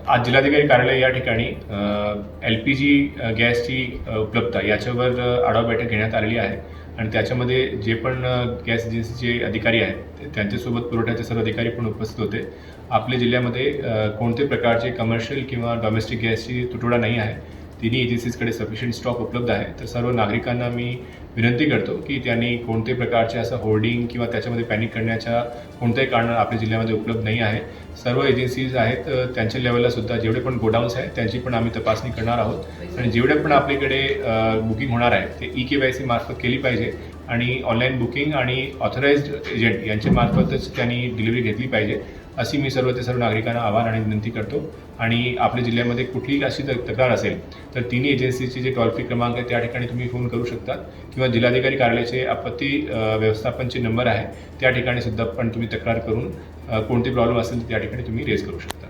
आज जिल्हाधिकारी कार्यालय या ठिकाणी LPG गॅसची उपलब्धता याच्यावर आढावा बैठक घेण्यात आलेली आहे आणि त्याच्यामध्ये जे पण गॅस एजन्सीचे अधिकारी आहेत त्यांच्यासोबत पुरवठ्याचे सर्व अधिकारी पण उपस्थित होते. आपल्या जिल्ह्यामध्ये कोणत्याही प्रकारचे कमर्शियल किंवा डोमेस्टिक गॅसची तुटवडा नाही आहे. तिन्ही एजन्सीजकडे सफिशियंट स्टॉक उपलब्ध आहे. तर सर्व नागरिकांना मी विनंती करतो की त्यांनी कोणत्याही प्रकारचे असं होर्डिंग किंवा त्याच्यामध्ये पॅनिक करण्याच्या कोणत्याही कारण आपल्या जिल्ह्यामध्ये उपलब्ध नाही आहे. सर्व एजन्सीज आहेत त्यांच्या लेवलला सुद्धा जेवढे पण गोडाऊन्स आहेत त्यांची पण आम्ही तपासणी करणार आहोत आणि जेवढे पण आपल्याकडे बुकिंग होणार आहे ते EKYC मार्फत केली पाहिजे आणि ऑनलाईन बुकिंग आणि ऑथराइज्ड एजंट यांच्या मार्फतच त्यांनी डिलिव्हरी घेतली पाहिजे अशी मी सर्व नागरिकांना आवाहन आणि विनंती करतो. आणि आपल्या जिल्ह्यामध्ये कुठलीही अशी तक्रार असेल तर तिन्ही एजन्सीचे जे टोल फ्री क्रमांक आहे त्या ठिकाणी तुम्ही फोन करू शकता किंवा जिल्हाधिकारी कार्यालयाचे आपत्ती व्यवस्थापनचे नंबर आहे त्या ठिकाणी सुद्धा पण तुम्ही तक्रार करून कोणते प्रॉब्लेम असेल त्या ठिकाणी तुम्ही रेज करू शकता.